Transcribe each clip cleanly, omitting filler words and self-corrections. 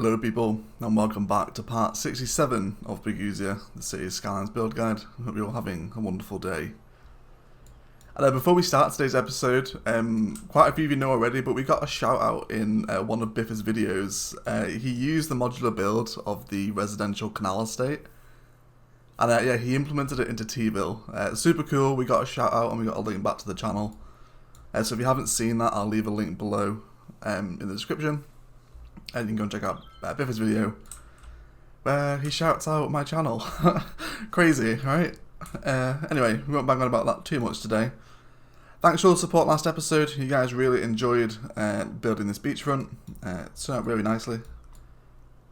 Hello people, and welcome back to part 67 of Burgusia, the city's Skylines build guide. I hope you're all having a wonderful day. And before we start today's episode, quite a few of you know already, but we got a shout out in one of Biff's videos. He used the modular build of the residential canal estate, and yeah, he implemented it into T-ville. Super cool, we got a shout out and we got a link back to the channel. So if you haven't seen that, I'll leave a link below in the description. And you can go and check out Biff's video where he shouts out my channel. Crazy, right? Anyway, we won't bang on about that too much today. Thanks for all the support last episode. You guys really enjoyed building this beachfront. It turned out really nicely.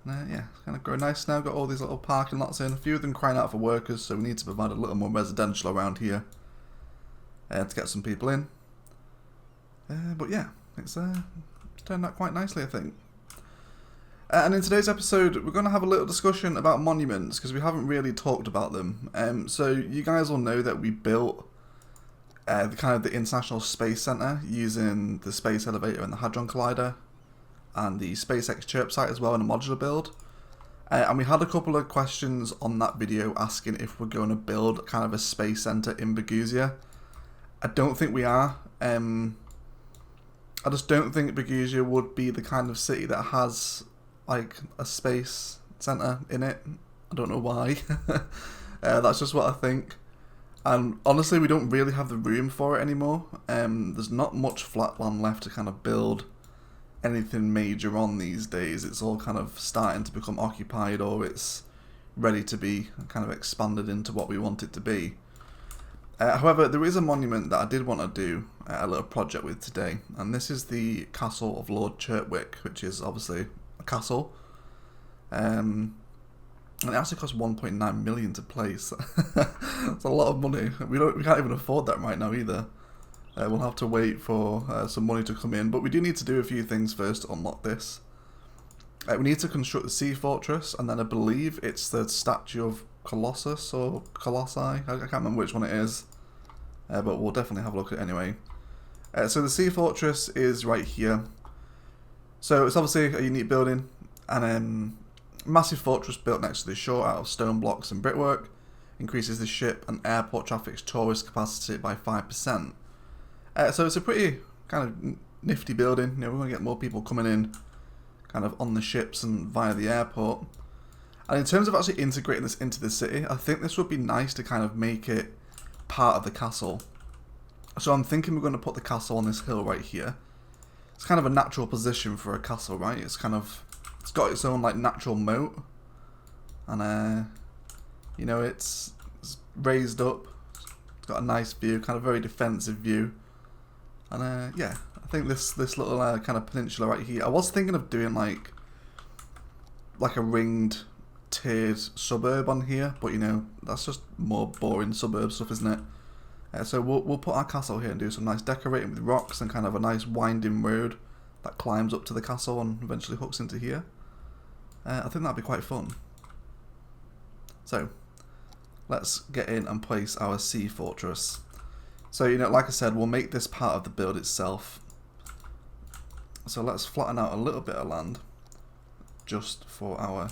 Yeah, it's kind of growing nice now. Got all these little parking lots in. A few of them crying out for workers, so we need to provide a little more residential around here to get some people in. But yeah, it's turned out quite nicely, I think. And in today's episode, we're going to have a little discussion about monuments, because we haven't really talked about them. So you guys will know that we built the International Space Centre using the Space Elevator and the Hadron Collider, and the SpaceX Chirp site as well in a modular build. And we had a couple of questions on that video asking if we're going to build kind of a space centre in Burgusia. I don't think we are. I just don't think Burgusia would be the kind of city that has like a space centre in it. I don't know why. That's just what I think. And honestly, we don't really have the room for it anymore. There's not much flat land left to kind of build anything major on these days. It's all kind of starting to become occupied, or it's ready to be kind of expanded into what we want it to be. However, there is a monument that I did want to do a little project with today, and this is the Castle of Lord Chirpwick, which is obviously a castle, and it actually costs 1.9 million to place. It's a lot of money. We can't even afford that right now either. We'll have to wait for some money to come in, but we do need to do a few things first to unlock this. We need to construct the sea fortress, and then I believe it's the statue of Colossus or Colossi. I can't remember which one it is, but we'll definitely have a look at it anyway. So the sea fortress is right here. So it's obviously a unique building, and massive fortress built next to the shore out of stone blocks and brickwork. Increases the ship and airport traffic's tourist capacity by 5%. So it's a pretty kind of nifty building. You know, we're going to get more people coming in kind of on the ships and via the airport. And in terms of actually integrating this into the city, I think this would be nice to kind of make it part of the castle. So I'm thinking we're going to put the castle on this hill right here. It's kind of a natural position for a castle, right? It's got its own like natural moat, and you know, it's raised up. It's got a nice view, kind of very defensive view, and yeah, I think this little kind of peninsula right here. I was thinking of doing like a ringed, tiered suburb on here, but you know, that's just more boring suburb stuff, isn't it? So we'll put our castle here and do some nice decorating with rocks and kind of a nice winding road that climbs up to the castle and eventually hooks into here. I think that'd be quite fun. So let's get in and place our sea fortress. So, you know, like I said, we'll make this part of the build itself. So let's flatten out a little bit of land just for our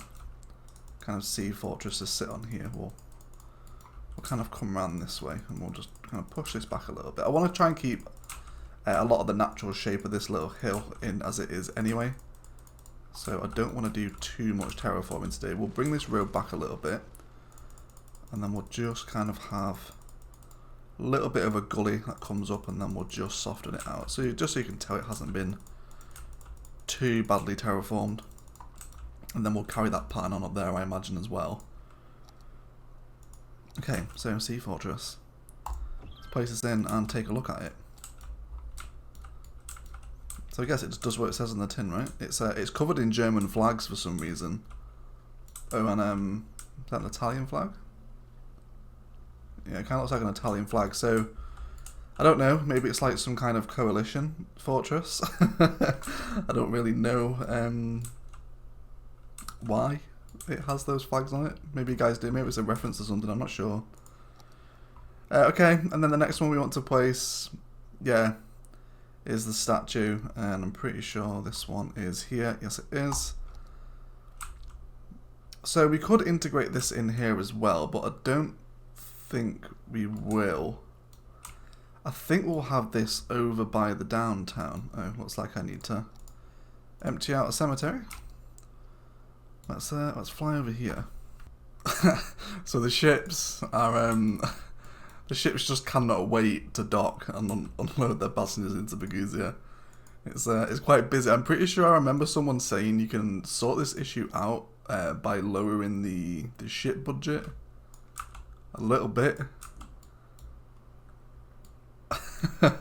kind of sea fortress to sit on here. We'll kind of come around this way and we'll just kind of push this back a little bit. I want to try and keep a lot of the natural shape of this little hill in as it is anyway. So I don't want to do too much terraforming today. We'll bring this road back a little bit, and then we'll just kind of have a little bit of a gully that comes up, and then we'll just soften it out. So just so you can tell it hasn't been too badly terraformed. And then we'll carry that pattern on up there, I imagine, as well. Okay, so sea fortress. Let's place this in and take a look at it. So I guess it just does what it says on the tin, right? It's covered in German flags for some reason. Oh, and is that an Italian flag? Yeah, it kind of looks like an Italian flag. So I don't know. Maybe it's like some kind of coalition fortress. I don't really know why it has those flags on it. Maybe you guys do. Maybe it's a reference to something. I'm not sure. Okay, and then the next one we want to place, yeah, is the statue, and I'm pretty sure this one is here. Yes, it is. So we could integrate this in here as well, but I don't think we will. I think we'll have this over by the downtown. Oh, looks like I need to empty out a cemetery. Let's fly over here. So the ships are the ships just cannot wait to dock and unload their passengers into Burgusia. It's quite busy. I'm pretty sure I remember someone saying you can sort this issue out by lowering the ship budget a little bit. I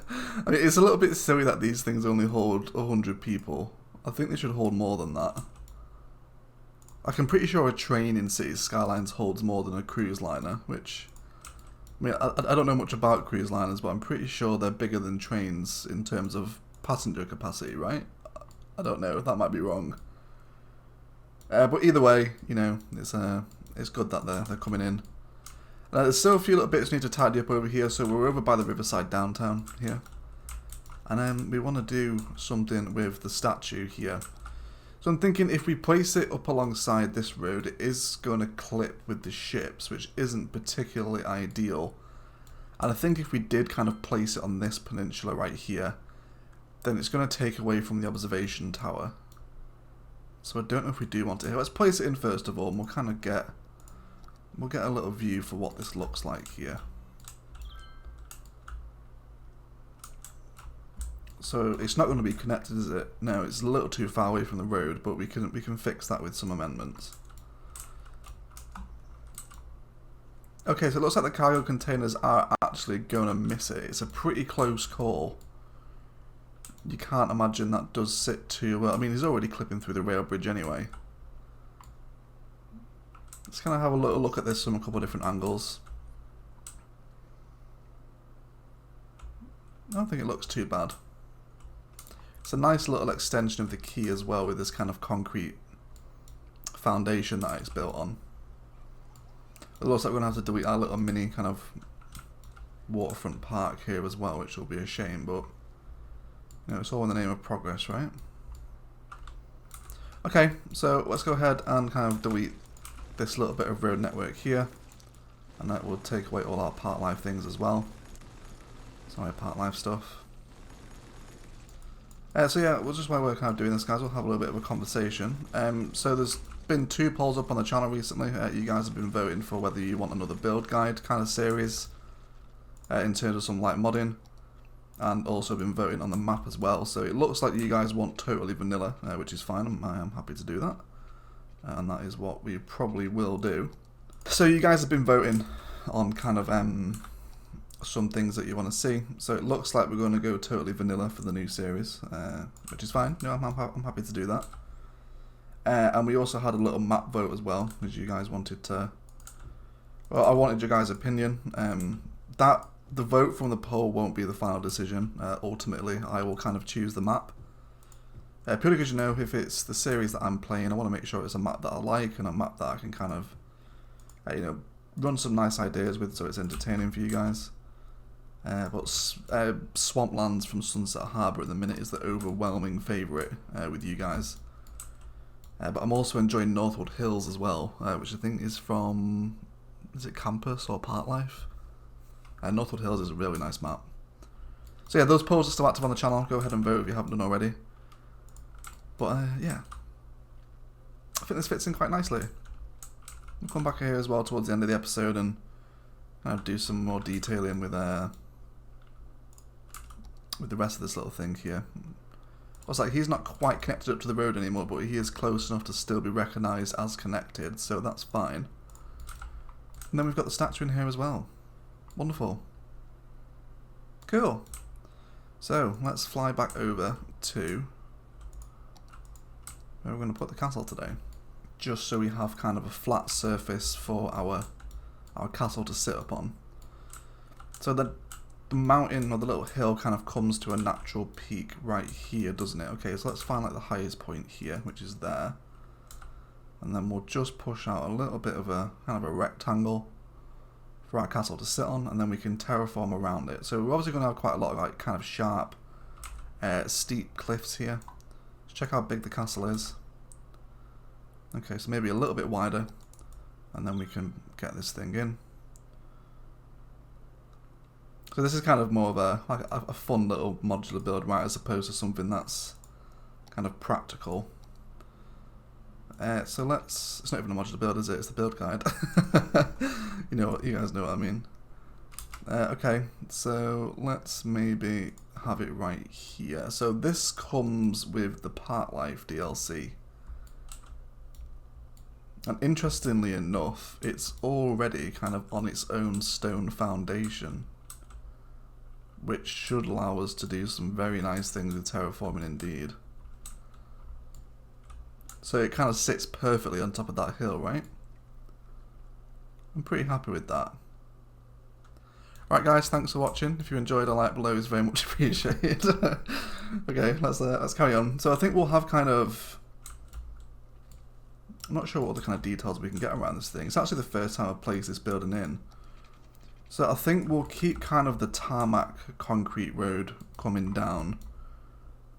mean, it's a little bit silly that these things only hold 100 people. I think they should hold more than that. Like, I'm pretty sure a train in Cities Skylines holds more than a cruise liner, which... I mean, I don't know much about cruise liners, but I'm pretty sure they're bigger than trains in terms of passenger capacity, right? I don't know, that might be wrong. But either way, you know, it's good that they're coming in. There's still a few little bits we need to tidy up over here, so we're over by the riverside downtown here. And then we want to do something with the statue here. So I'm thinking if we place it up alongside this road, it is going to clip with the ships, which isn't particularly ideal. And I think if we did kind of place it on this peninsula right here, then it's going to take away from the observation tower. So I don't know if we do want it here. Let's place it in first of all, and we'll kind of get a little view for what this looks like here. So it's not going to be connected, is it? No, it's a little too far away from the road, but we can fix that with some amendments. Okay, so it looks like the cargo containers are actually going to miss it. It's a pretty close call. You can't imagine that does sit too well. I mean, he's already clipping through the rail bridge anyway. Let's kind of have a little look at this from a couple of different angles. I don't think it looks too bad. It's a nice little extension of the quay as well, with this kind of concrete foundation that it's built on. It looks like we're going to have to delete our little mini kind of waterfront park here as well, which will be a shame, but you know, it's all in the name of progress, right? Okay, so let's go ahead and kind of delete this little bit of road network here, and that will take away all our part life things as well. Sorry, part life stuff. So yeah, just while we're kind of doing this, guys, we'll have a little bit of a conversation. So there's been 2 polls up on the channel recently. You guys have been voting for whether you want another build guide kind of series in terms of some light modding, and also been voting on the map as well. So it looks like you guys want totally vanilla, which is fine. I am happy to do that, and that is what we probably will do. So you guys have been voting on kind of some things that you want to see. So it looks like we're going to go totally vanilla for the new series, which is fine. No, I'm happy to do that. And we also had a little map vote as well, because you guys wanted to... Well, I wanted your guys' opinion. The vote from the poll won't be the final decision. Ultimately, I will kind of choose the map. Purely because, you know, if it's the series that I'm playing, I want to make sure it's a map that I like and a map that I can kind of, you know, run some nice ideas with, so it's entertaining for you guys. But Swamplands from Sunset Harbour at the minute is the overwhelming favourite with you guys. But I'm also enjoying Northwood Hills as well, which I think is from, is it Campus or Part Life? Northwood Hills is a really nice map. So yeah, those polls are still active on the channel. Go ahead and vote if you haven't done already. But yeah, I think this fits in quite nicely. We'll come back here as well towards the end of the episode and kind of do some more detailing with the rest of this little thing here. Looks like he's not quite connected up to the road anymore, but he is close enough to still be recognised as connected, so that's fine. And then we've got the statue in here as well. Wonderful. Cool. So let's fly back over to where we're going to put the castle today, just so we have kind of a flat surface for our castle to sit up on. So the mountain or the little hill kind of comes to a natural peak right here, doesn't it? Okay, so let's find like the highest point here, which is there, and then we'll just push out a little bit of a kind of a rectangle for our castle to sit on, and then we can terraform around it. So we're obviously going to have quite a lot of like kind of sharp, steep cliffs here. Let's check how big the castle is. Okay, so maybe a little bit wider. and then we can get this thing in. So this is kind of more of a fun little modular build, right, as opposed to something that's kind of practical. So it's not even a modular build, is it? It's the build guide. You guys know what I mean. Okay, so let's maybe have it right here. So this comes with the Park Life DLC. And interestingly enough, it's already kind of on its own stone foundation, which should allow us to do some very nice things with terraforming indeed. So it kind of sits perfectly on top of that hill, right? I'm pretty happy with that. Right guys, thanks for watching. If you enjoyed, a like below is very much appreciated. Okay, let's carry on. So I think we'll have kind of... I'm not sure what other kind of details we can get around this thing. It's actually the first time I've placed this building in. So I think we'll keep kind of the tarmac concrete road coming down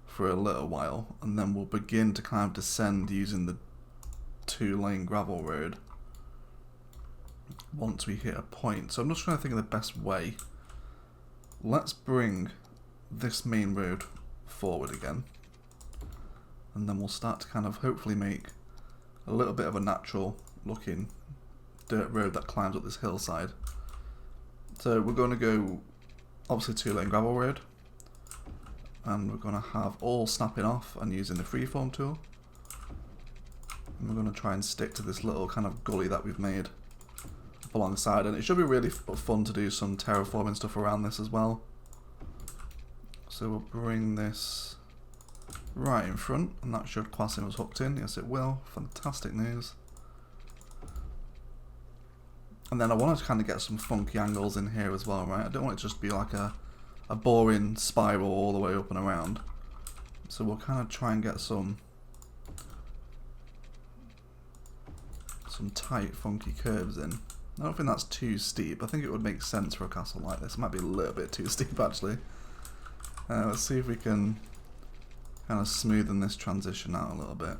for a little while, and then we'll begin to kind of descend using the 2-lane gravel road once we hit a point. So I'm just trying to think of the best way. Let's bring this main road forward again, and then we'll start to kind of hopefully make a little bit of a natural looking dirt road that climbs up this hillside. So we're going to go obviously 2-lane gravel road, and we're going to have all snapping off and using the freeform tool, and we're going to try and stick to this little kind of gully that we've made up alongside, and it should be really fun to do some terraforming stuff around this as well. So we'll bring this right in front, and that should class him as hooked in. Yes, it will. Fantastic news. And then I want to kind of get some funky angles in here as well, right? I don't want it to just be like a boring spiral all the way up and around. So we'll kind of try and get some tight, funky curves in. I don't think that's too steep. I think it would make sense for a castle like this. It might be a little bit too steep, actually. Let's see if we can kind of smoothen this transition out a little bit.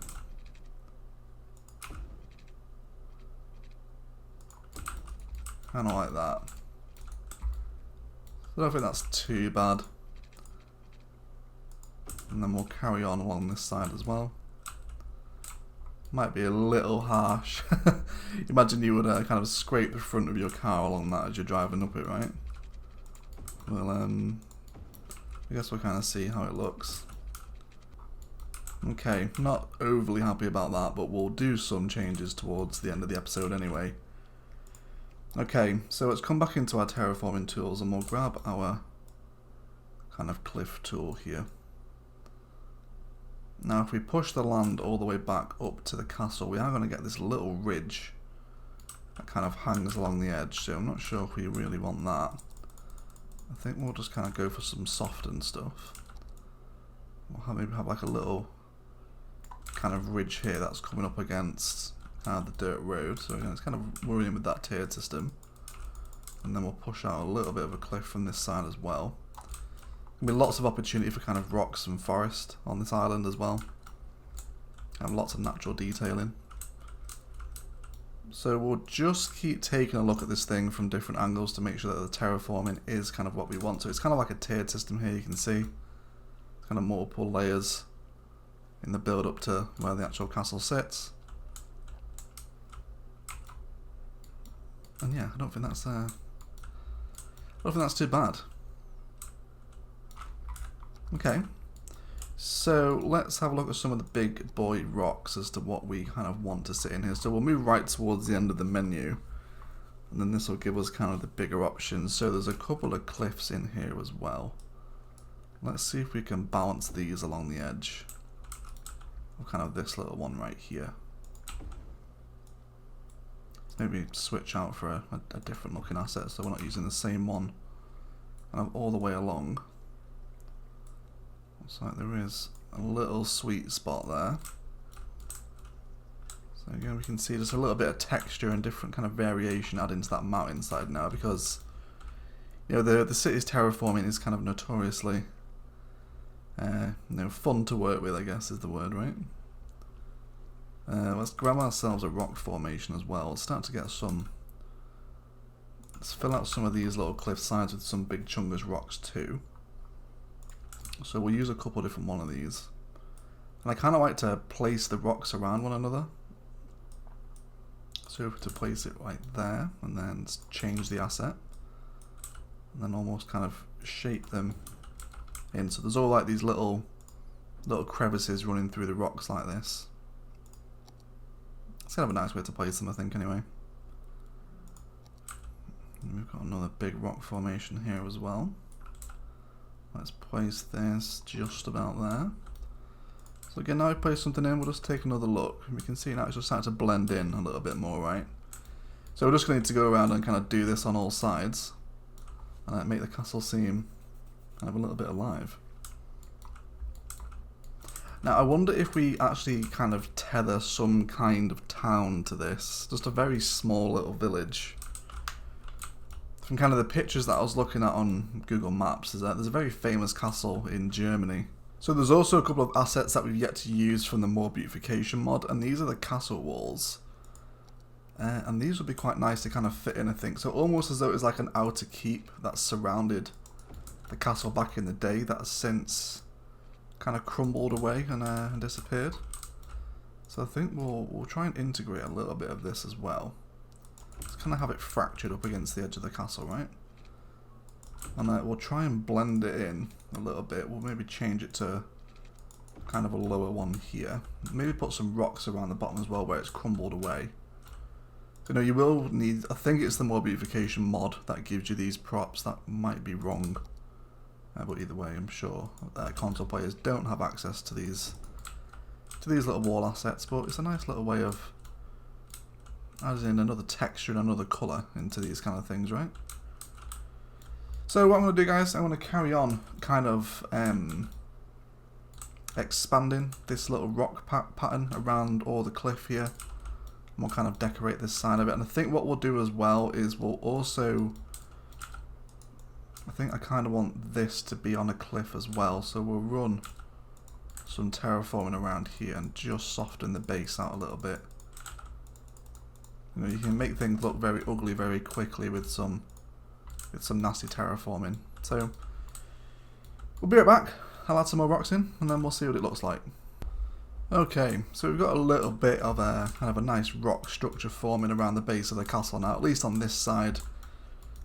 Kind of like that. I don't think that's too bad. And then we'll carry on along this side as well. Might be a little harsh. Imagine you would kind of scrape the front of your car along that as you're driving up it, right? Well, I guess we'll kind of see how it looks. Okay, not overly happy about that, but we'll do some changes towards the end of the episode anyway. Okay, so let's come back into our terraforming tools and we'll grab our kind of cliff tool here. Now if we push the land all the way back up to the castle, we are going to get this little ridge that kind of hangs along the edge, so I'm not sure if we really want that. I think we'll just kind of go for some softened stuff. We'll maybe have like a little kind of ridge here that's coming up against the dirt road, so again it's kind of worrying with that tiered system. And then we'll push out a little bit of a cliff from this side as well. There'll be lots of opportunity for kind of rocks and forest on this island as well, and lots of natural detailing. So we'll just keep taking a look at this thing from different angles to make sure that the terraforming is kind of what we want. So it's kind of like a tiered system here, you can see. It's kind of multiple layers in the build up to where the actual castle sits. And yeah, I don't think that's too bad. Okay, so let's have a look at some of the big boy rocks as to what we kind of want to sit in here. So we'll move right towards the end of the menu, and then this will give us kind of the bigger options. So there's a couple of cliffs in here as well. Let's see if we can balance these along the edge. Or kind of this little one right here. Maybe switch out for a different looking asset so we're not using the same one kind of all the way along. Looks like there is a little sweet spot there. So again we can see just a little bit of texture and different kind of variation added into that mountainside now, because you know the city's terraforming is kind of notoriously fun to work with, I guess is the word, right? Let's grab ourselves a rock formation as well. Let's start to get some... Let's fill out some of these little cliff sides with some big chungus rocks too. So we'll use a couple different one of these. And I kind of like to place the rocks around one another. So if to place it right there, and then change the asset. And then almost kind of shape them in. So there's all like these little crevices running through the rocks like this. It's kind of a nice way to place them, I think, anyway. And we've got another big rock formation here as well. Let's place this just about there. So again, now we place something in, we'll just take another look. We can see now it's just starting to blend in a little bit more, right? So we're just going to need to go around and kind of do this on all sides. And make the castle seem kind of a little bit alive. Now I wonder if we actually kind of tether some kind of town to this. Just a very small little village. From kind of the pictures that I was looking at on Google Maps, is that there's a very famous castle in Germany. So there's also a couple of assets that we've yet to use from the More Beautification mod, and these are the castle walls. And these would be quite nice to kind of fit in, I think. So almost as though it was like an outer keep that surrounded the castle back in the day that has since kind of crumbled away and disappeared. So I think we'll try and integrate a little bit of this as well. Let's kind of have it fractured up against the edge of the castle, right? And we'll try and blend it in a little bit. We'll maybe change it to kind of a lower one here. Maybe put some rocks around the bottom as well where it's crumbled away. You know, you will need, I think it's the More Beautification mod that gives you these props. That might be wrong. But either way, I'm sure console players don't have access to these little wall assets, but it's a nice little way of adding another texture and another colour into these kind of things, right? So what I'm going to do, guys, I want to carry on kind of expanding this little rock pattern around all the cliff here. And we'll kind of decorate this side of it. And I think what we'll do as well is we'll also... I think I kind of want this to be on a cliff as well. So we'll run some terraforming around here and just soften the base out a little bit. You know, you can make things look very ugly very quickly with some nasty terraforming. So we'll be right back. I'll add some more rocks in and then we'll see what it looks like. Okay, so we've got a little bit of a kind of a nice rock structure forming around the base of the castle now, at least on this side.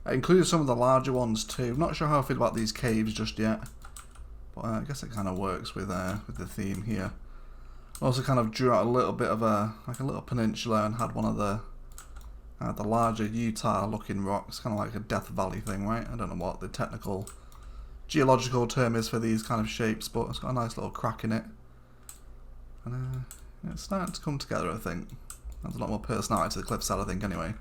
I included some of the larger ones too. Not sure how I feel about these caves just yet, but I guess it kind of works with the theme here. I also kind of drew out a little bit of a little peninsula and had one of the larger Utah looking rocks, kind of like a Death Valley thing, right? I don't know what the technical geological term is for these kind of shapes, but it's got a nice little crack in it. And it's starting to come together, I think. There's a lot more personality to the cliffside, I think, anyway.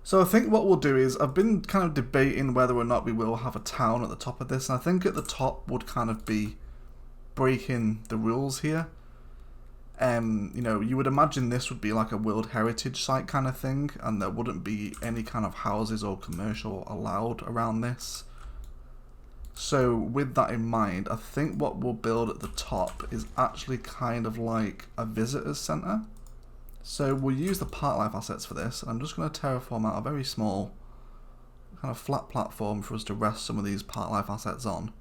So I think what we'll do is, I've been kind of debating whether or not we will have a town at the top of this, and I think at the top would kind of be breaking the rules here. You know, you would imagine this would be like a World Heritage Site kind of thing, and there wouldn't be any kind of houses or commercial allowed around this. So with that in mind, I think what we'll build at the top is actually kind of like a visitor's centre. So we'll use the park life assets for this, and I'm just going to terraform out a very small kind of flat platform for us to rest some of these park life assets on.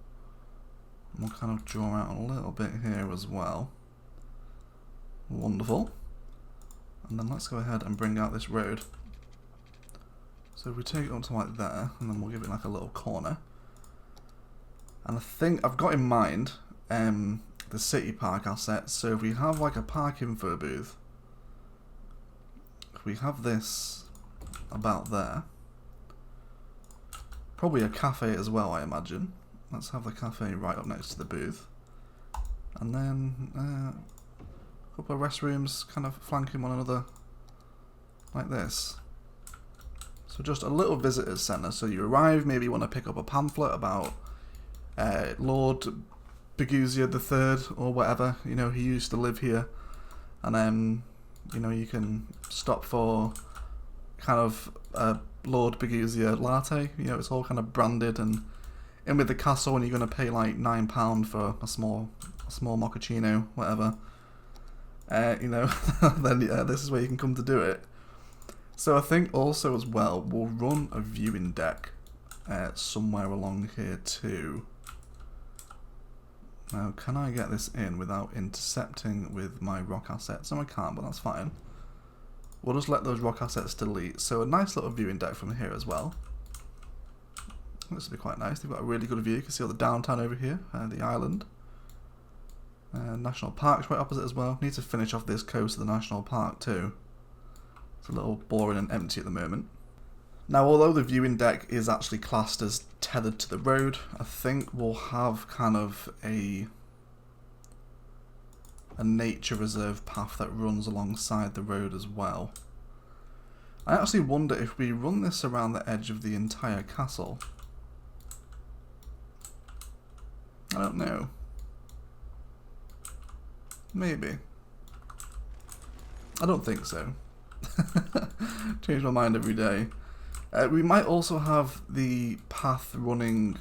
And we'll kind of draw out a little bit here as well. Wonderful. And then let's go ahead and bring out this road. So if we take it up to like there, and then we'll give it like a little corner. And I think I've got in mind the city park asset. So if we have like a park info booth, if we have this about there, probably a cafe as well, I imagine. Let's have the cafe right up next to the booth. And then a couple of restrooms kind of flanking one another like this. So just a little visitor's centre. So you arrive, maybe you want to pick up a pamphlet about Lord Burgusia III or whatever. You know, he used to live here. And then, you know, you can stop for kind of a Lord Burgusia latte. You know, it's all kind of branded and in with the castle, and you're going to pay like £9 for a small mochaccino, whatever. you know, then this is where you can come to do it. So I think also as well, we'll run a viewing deck somewhere along here too. Now, can I get this in without intercepting with my rock assets? No, I can't, but that's fine. We'll just let those rock assets delete. So a nice little viewing deck from here as well. This will be quite nice. They've got a really good view. You can see all the downtown over here, the island. National Park's right opposite as well. Need to finish off this coast of the National Park too. It's a little boring and empty at the moment. Now, although the viewing deck is actually classed as tethered to the road, I think we'll have kind of a nature reserve path that runs alongside the road as well. I actually wonder if we run this around the edge of the entire castle. I don't know. Maybe. I don't think so. Change my mind every day. We might also have the path running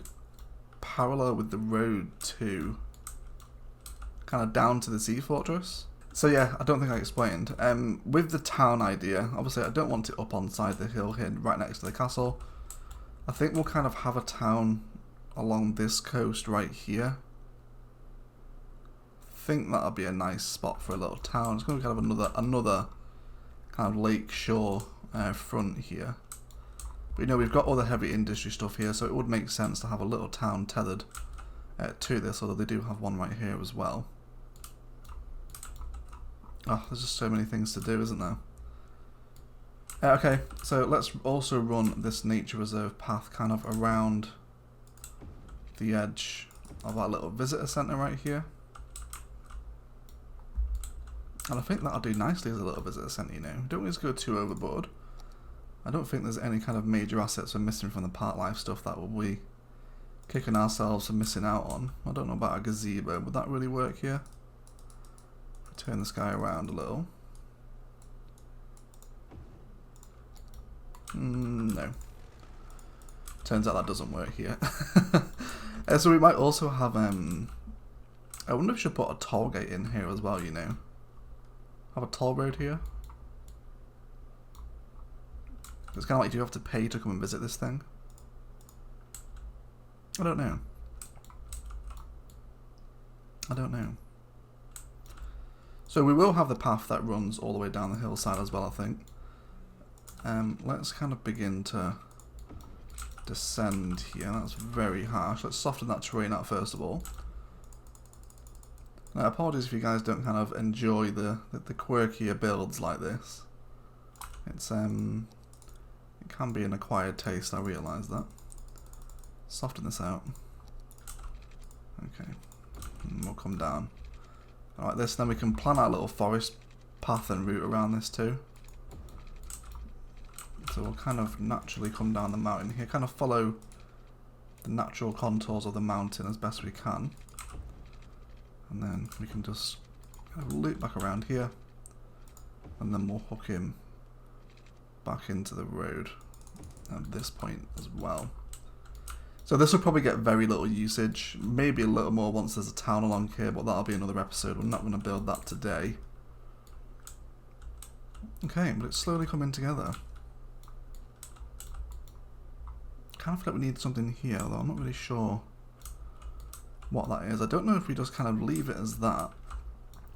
parallel with the road too. Kind of down to the sea fortress. So yeah, I don't think I explained. With the town idea, obviously I don't want it up on side the hill here right next to the castle. I think we'll kind of have a town along this coast right here. I think that'll be a nice spot for a little town. It's going to be kind of another kind of lake shore front here. But you know, we've got all the heavy industry stuff here, so it would make sense to have a little town tethered to this, although they do have one right here as well. Oh, there's just so many things to do, isn't there? Okay, so let's also run this nature reserve path kind of around the edge of our little visitor centre right here. And I think that'll do nicely as a little visitor centre, you know. Don't just go too overboard. I don't think there's any kind of major assets we're missing from the park life stuff that we'll be kicking ourselves for missing out on. I don't know about a gazebo. Would that really work here? If we turn this guy around a little. No. Turns out that doesn't work here. So we might also have, I wonder if we should put a toll gate in here as well, you know. Have a toll road here. It's kind of like, do you have to pay to come and visit this thing? I don't know. I don't know. So we will have the path that runs all the way down the hillside as well, I think. Let's kind of begin to descend here. That's very harsh. Let's soften that terrain out first of all. Now, apologies if you guys don't kind of enjoy the quirkier builds like this. It's it can be an acquired taste, I realise that. Soften this out. Okay. And we'll come down. Like this, then we can plan our little forest path and route around this too. So we'll kind of naturally come down the mountain here, kind of follow the natural contours of the mountain as best we can. And then we can just kind of loop back around here. And then we'll hook him back into the road at this point as well. So this will probably get very little usage, maybe a little more once there's a town along here, but that'll be another episode. We're not going to build that today. Okay, but it's slowly coming together. Kind of feel like we need something here, though I'm not really sure what that is. I don't know if we just kind of leave it as that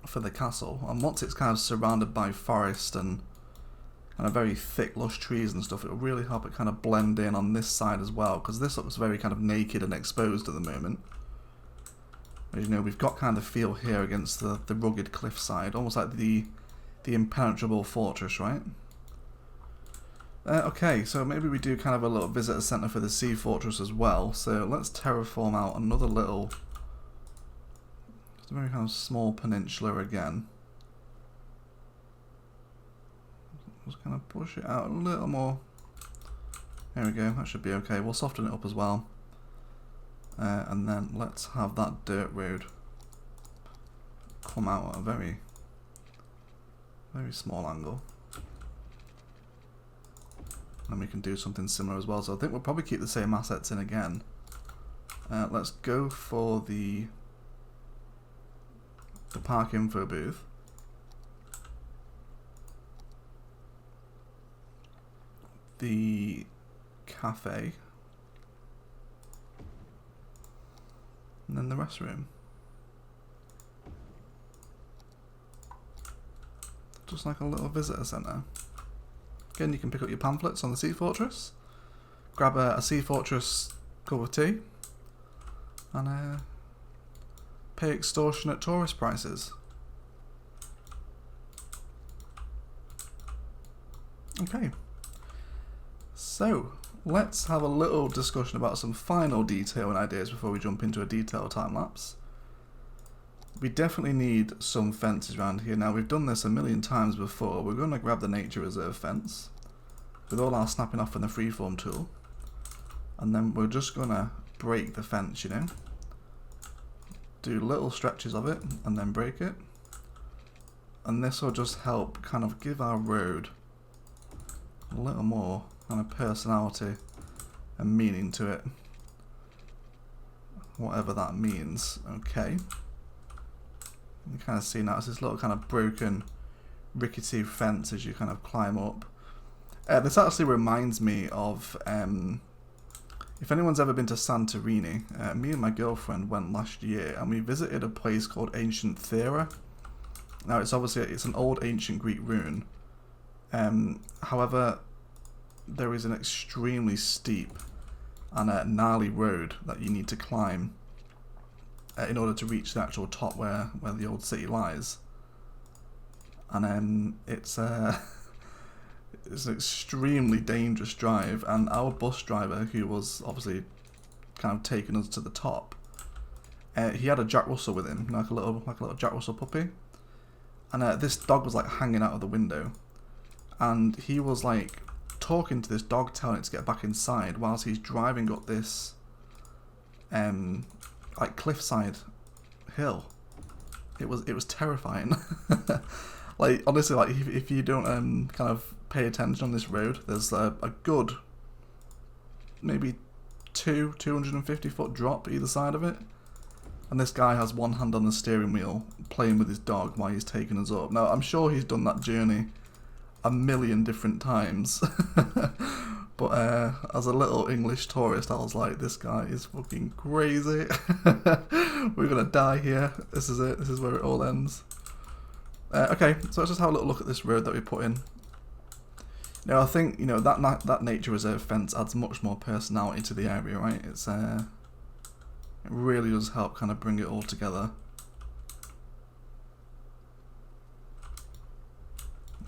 for the castle, and once it's kind of surrounded by forest and very thick lush trees and stuff, it'll really help it kind of blend in on this side as well, because this looks very kind of naked and exposed at the moment. As you know, we've got kind of the feel here against the rugged cliffside, almost like the impenetrable fortress, right? Okay, so maybe we do kind of a little visitor centre for the sea fortress as well. So let's terraform out another little, just a very kind of small peninsula again. Just kind of push it out a little more. There we go, that should be okay. We'll soften it up as well. And then let's have that dirt road come out at a very, very small angle. And we can do something similar as well. So I think we'll probably keep the same assets in again. Let's go for the park info booth. the cafe. And then the restroom. Just like a little visitor centre. Again, you can pick up your pamphlets on the Sea Fortress. Grab a Sea Fortress cup of tea. And pay extortionate tourist prices. Okay. So, let's have a little discussion about some final detail and ideas before we jump into a detailed time lapse. We definitely need some fences around here. Now, we've done this a million times before. We're going to grab the nature reserve fence with all our snapping off and the freeform tool. And then we're just going to break the fence, you know. Do little stretches of it and then break it. And this will just help kind of give our road a little more kind of personality and meaning to it. Whatever that means. Okay. You kind of see now it's this little kind of broken rickety fence as you kind of climb up. This actually reminds me of if anyone's ever been to Santorini, me and my girlfriend went last year and we visited a place called Ancient Thera. Now it's an old ancient Greek ruin. However, there is an extremely steep and gnarly road that you need to climb in order to reach the actual top where the old city lies. And it's an extremely dangerous drive, and our bus driver, who was obviously kind of taking us to the top, he had a Jack Russell with him, like a little Jack Russell puppy, and this dog was like hanging out of the window, and he was like talking to this dog, telling it to get back inside, whilst he's driving up this like cliffside hill. It was terrifying. Like honestly, like if you don't kind of pay attention on this road, there's a good maybe 250-foot drop either side of it, and this guy has one hand on the steering wheel playing with his dog while he's taking us up. Now I'm sure he's done that journey a million different times. But as a little English tourist, I was like, this guy is fucking crazy. We're gonna die here. This is it. This is where it all ends. Okay, so let's just have a little look at this road that we put in. Now, I think, you know, that nature reserve fence adds much more personality to the area, right? It's it really does help kind of bring it all together.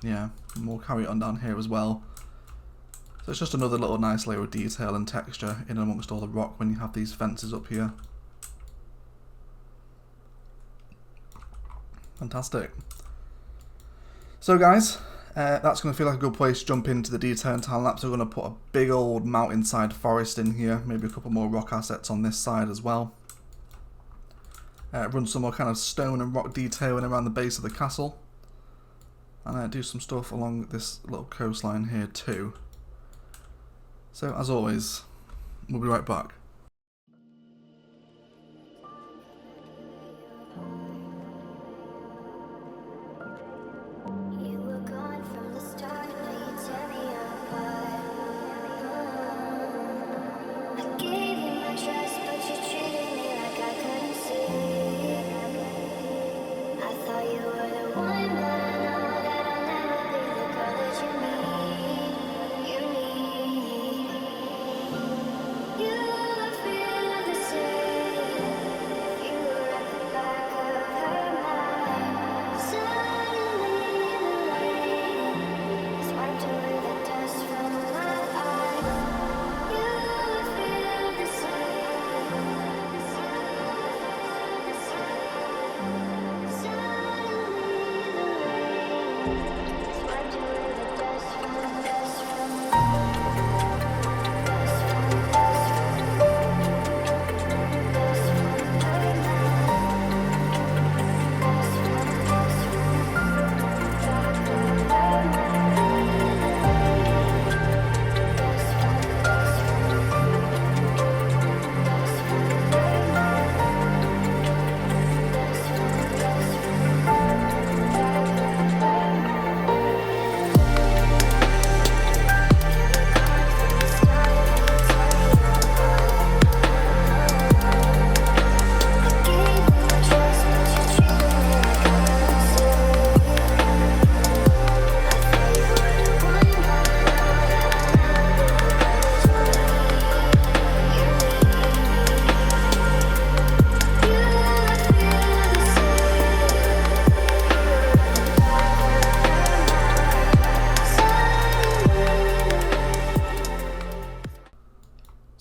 Yeah, and we'll carry it on down here as well. So it's just another little nice layer of detail and texture in amongst all the rock when you have these fences up here. Fantastic. So guys, that's going to feel like a good place to jump into the detail and time lapse. We're going to put a big old mountainside forest in here, maybe a couple more rock assets on this side as well. Run some more kind of stone and rock detailing around the base of the castle. And do some stuff along this little coastline here too. So as always, we'll be right back. You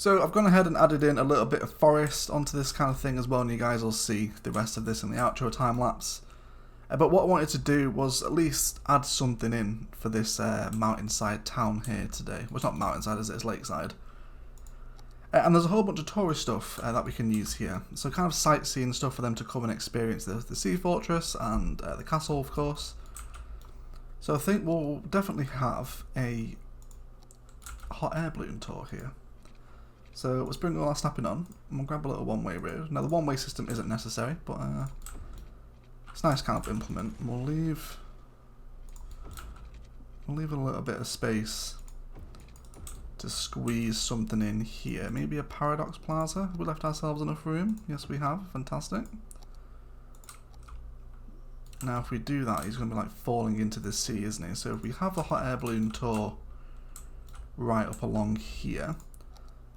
So I've gone ahead and added in a little bit of forest onto this kind of thing as well, and you guys will see the rest of this in the outro time lapse. But what I wanted to do was at least add something in for this mountainside town here today. Well, it's not mountainside, is it? It's lakeside. And there's a whole bunch of tourist stuff that we can use here. So kind of sightseeing stuff for them to come and experience the sea fortress and the castle, of course. So I think we'll definitely have a hot air balloon tour here. So let's bring all our snapping on, and we'll grab a little one-way road. Now the one-way system isn't necessary, but it's nice kind of implement. We'll leave a little bit of space to squeeze something in here. Maybe a paradox plaza. We left ourselves enough room. Yes, we have. Fantastic. Now if we do that, he's going to be like falling into the sea, isn't he? So if we have the hot air balloon tour right up along here,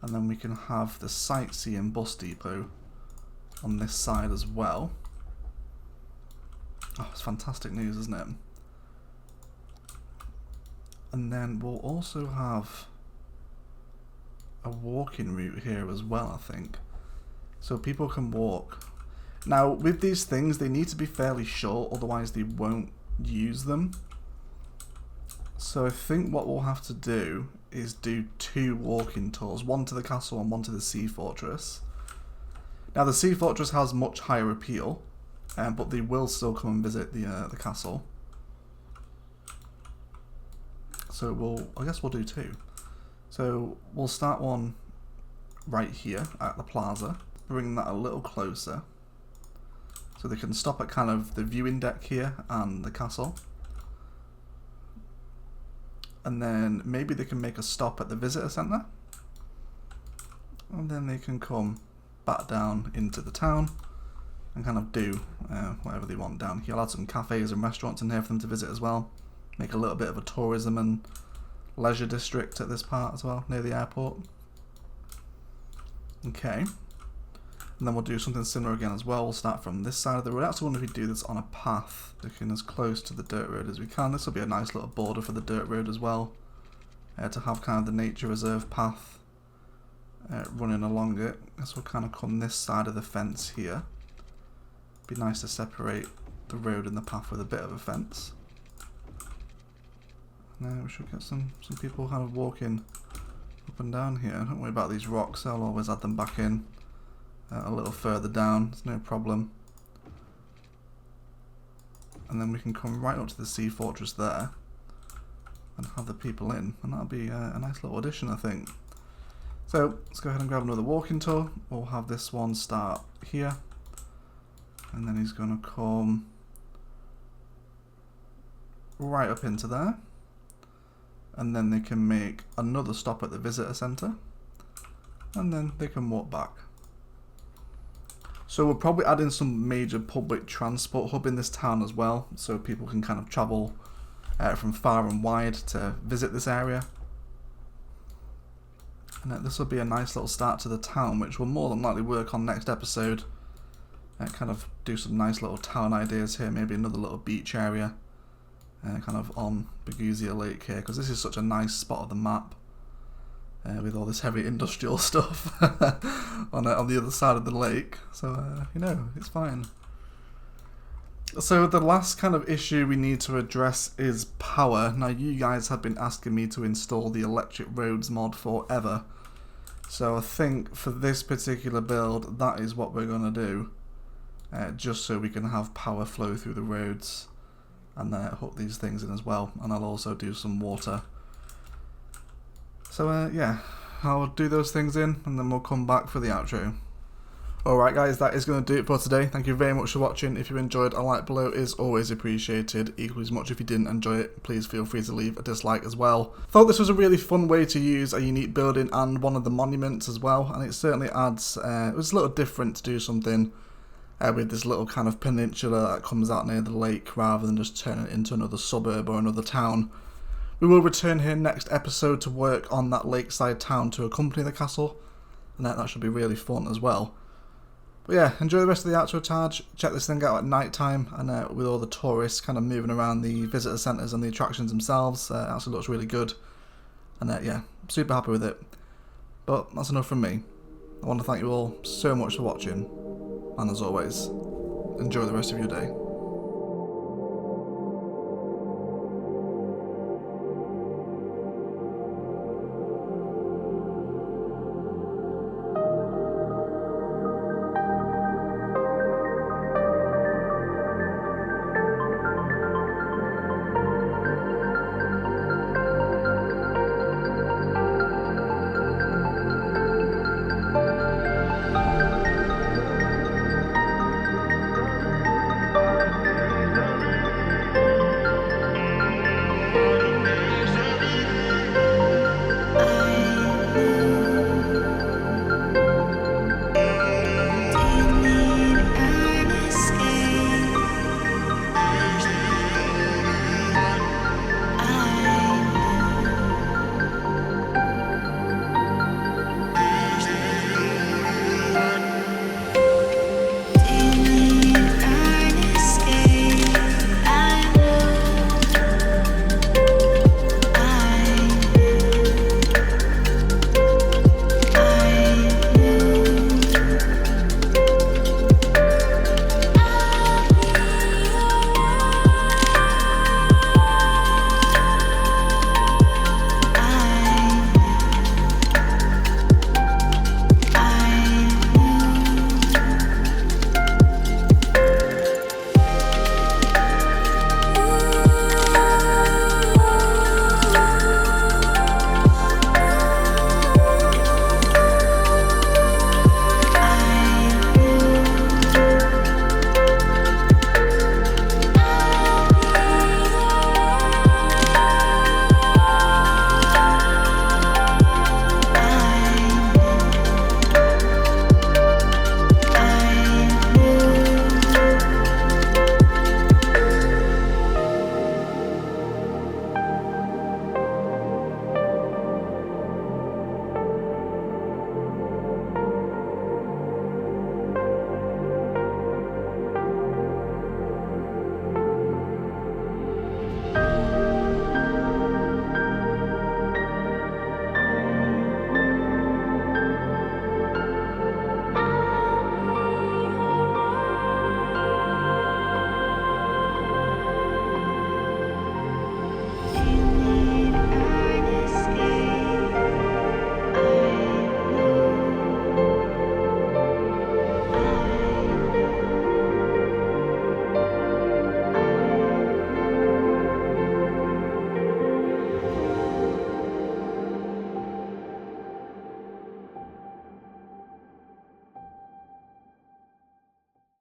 and then we can have the sightseeing bus depot on this side as well. Oh, it's fantastic news, isn't it? And then we'll also have a walking route here as well, I think. So people can walk. Now, with these things, they need to be fairly short, otherwise they won't use them. So I think what we'll have to do is do 2 walking tours, one to the castle and one to the sea fortress. Now the sea fortress has much higher appeal, but they will still come and visit the castle. So I guess we'll do 2. So we'll start one right here at the plaza, bring that a little closer, so they can stop at kind of the viewing deck here and the castle. And then maybe they can make a stop at the visitor centre, and then they can come back down into the town and kind of do whatever they want down here. I'll add some cafes and restaurants in here for them to visit as well. Make a little bit of a tourism and leisure district at this part as well, near the airport. Okay. And then we'll do something similar again as well. We'll start from this side of the road. I actually wonder if we do this on a path, looking as close to the dirt road as we can. This will be a nice little border for the dirt road as well, to have kind of the nature reserve path running along it. This will kind of come this side of the fence here. Be nice to separate the road and the path with a bit of a fence. Now we should get some people kind of walking up and down here. Don't worry about these rocks, I'll always add them back in a little further down, it's no problem. And then we can come right up to the sea fortress there and have the people in, and that'll be a nice little addition, I think. So let's go ahead and grab another walking tour. We'll have this one start here, and then he's going to come right up into there, and then they can make another stop at the visitor centre, and then they can walk back. So we'll probably add in some major public transport hub in this town as well, so people can kind of travel from far and wide to visit this area. And this will be a nice little start to the town, which will more than likely work on next episode. Kind of do some nice little town ideas here, maybe another little beach area, kind of on Burgusia Lake here, because this is such a nice spot of the map. With all this heavy industrial stuff on the other side of the lake, so you know, it's fine. So the last kind of issue we need to address is power. Now you guys have been asking me to install the electric roads mod forever, so I think for this particular build that is what we're going to do, just so we can have power flow through the roads, and hook these things in as well, and I'll also do some water. So yeah, I'll do those things in, and then we'll come back for the outro. Alright guys, that is going to do it for today. Thank you very much for watching. If you enjoyed, a like below is always appreciated. Equally as much if you didn't enjoy it, please feel free to leave a dislike as well. Thought this was a really fun way to use a unique building and one of the monuments as well, and it certainly adds, it was a little different to do something with this little kind of peninsula that comes out near the lake, rather than just turning it into another suburb or another town. We will return here next episode to work on that lakeside town to accompany the castle, and that should be really fun as well. But yeah, enjoy the rest of the outro charge. Check this thing out at night time, and with all the tourists kind of moving around the visitor centres and the attractions themselves, it actually looks really good. And yeah, super happy with it. But that's enough from me. I want to thank you all so much for watching, and as always, enjoy the rest of your day.